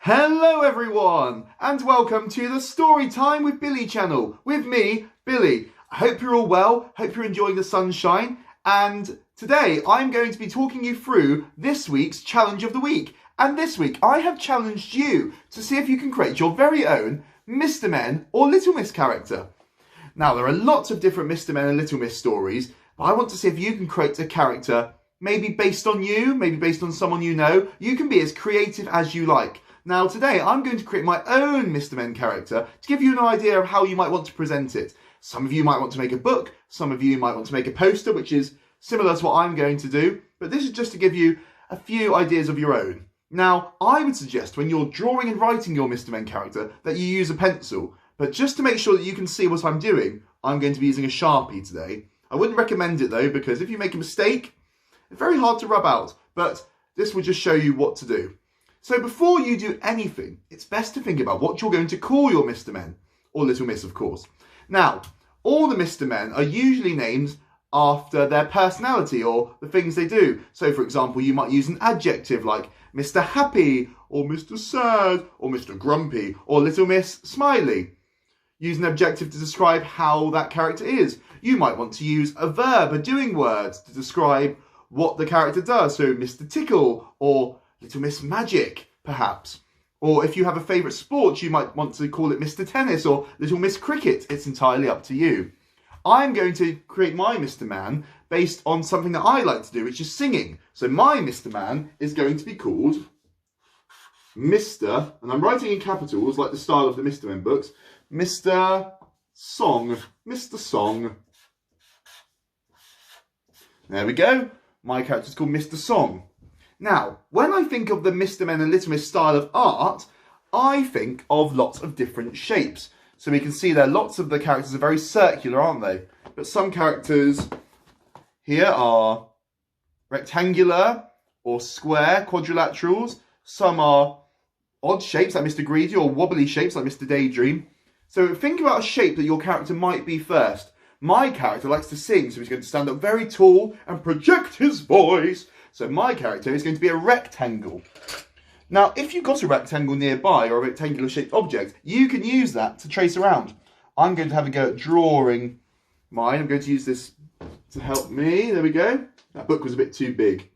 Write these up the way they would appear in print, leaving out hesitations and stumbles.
Hello everyone, and welcome to the Storytime with Billy channel, with me, Billy. I hope you're all well, hope you're enjoying the sunshine, and today I'm going to be talking you through this week's challenge of the week. And this week I have challenged you to see if you can create your very own Mr. Men or Little Miss character. Now there are lots of different Mr. Men and Little Miss stories, but I want to see if you can create a character maybe based on you, maybe based on someone you know. You can be as creative as you like. Now today I'm going to create my own Mr. Men character to give you an idea of how you might want to present it. Some of you might want to make a book, some of you might want to make a poster, which is similar to what I'm going to do, but this is just to give you a few ideas of your own. Now I would suggest when you're drawing and writing your Mr. Men character that you use a pencil, but just to make sure that you can see what I'm doing, I'm going to be using a Sharpie today. I wouldn't recommend it though, because if you make a mistake, it's very hard to rub out, but this will just show you what to do. So before you do anything, it's best to think about what you're going to call your Mr. Men, or Little Miss of course. Now, all the Mr. Men are usually named after their personality or the things they do. So for example, you might use an adjective like Mr. Happy, or Mr. Sad, or Mr. Grumpy, or Little Miss Smiley. Use an adjective to describe how that character is. You might want to use a verb, a doing word, to describe what the character does. So Mr. Tickle, or Little Miss Magic, perhaps. Or if you have a favourite sport, you might want to call it Mr. Tennis or Little Miss Cricket. It's entirely up to you. I'm going to create my Mr. Man based on something that I like to do, which is singing. So my Mr. Man is going to be called Mr. and I'm writing in capitals like the style of the Mr. Men books, Mr. Song. Mr. Song. There we go. My character is called Mr. Song. Now, when I think of the Mr. Men and Little Miss style of art, I think of lots of different shapes. So we can see there lots of the characters are very circular, aren't they? But some characters here are rectangular or square, quadrilaterals. Some are odd shapes like Mr. Greedy or wobbly shapes like Mr. Daydream. So think about a shape that your character might be first. My character likes to sing, so he's going to stand up very tall and project his voice. So my character is going to be a rectangle. Now, if you've got a rectangle nearby or a rectangular shaped object, you can use that to trace around. I'm going to have a go at drawing mine. I'm going to use this to help me. There we go. That book was a bit too big.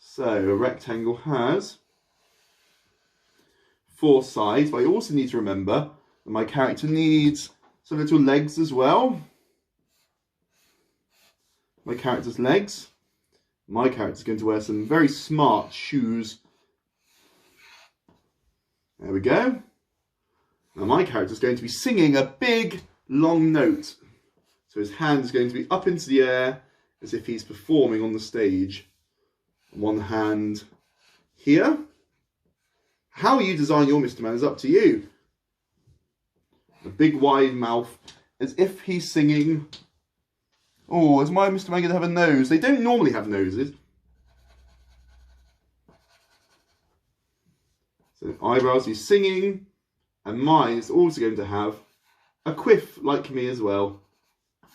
So a rectangle has 4 sides, but I also need to remember that my character needs some little legs as well. My character's legs. My character's going to wear some very smart shoes. There we go. Now my character's going to be singing a big, long note. So his hand is going to be up into the air as if he's performing on the stage. One hand here. How you design your Mr. Man is up to you. A big wide mouth as if he's singing. Oh, is my Mr. Man going to have a nose? They don't normally have noses. So eyebrows, he's singing. And mine is also going to have a quiff like me as well.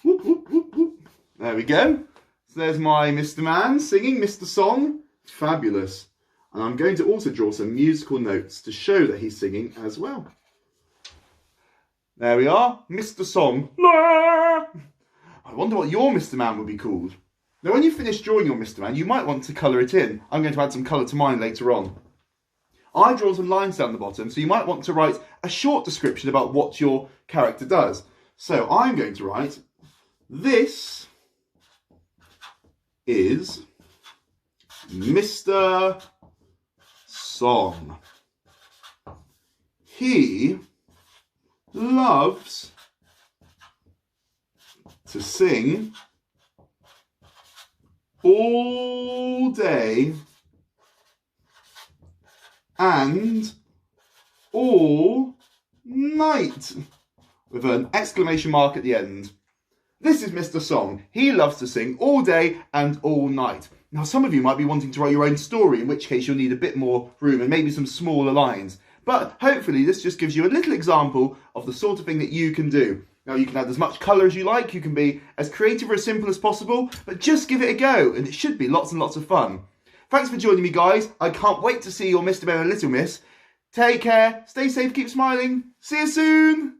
Whoop, whoop, whoop, whoop. There we go. So there's my Mr. Man singing Mr. Song. Fabulous. And I'm going to also draw some musical notes to show that he's singing as well. There we are. Mr. Song. I wonder what your Mr. Man would be called. Now when you finish drawing your Mr. Man, you might want to colour it in. I'm going to add some colour to mine later on. I draw some lines down the bottom, so you might want to write a short description about what your character does. So I'm going to write, this is Mr. Song. He loves to sing all day and all night, with an exclamation mark at the end. This is Mr. Song. He loves to sing all day and all night. Now some of you might be wanting to write your own story, in which case you'll need a bit more room and maybe some smaller lines. But hopefully this just gives you a little example of the sort of thing that you can do. Now you can add as much colour as you like, you can be as creative or as simple as possible, but just give it a go and it should be lots and lots of fun. Thanks for joining me guys, I can't wait to see your Mr. Men and Little Miss. Take care, stay safe, keep smiling. See you soon.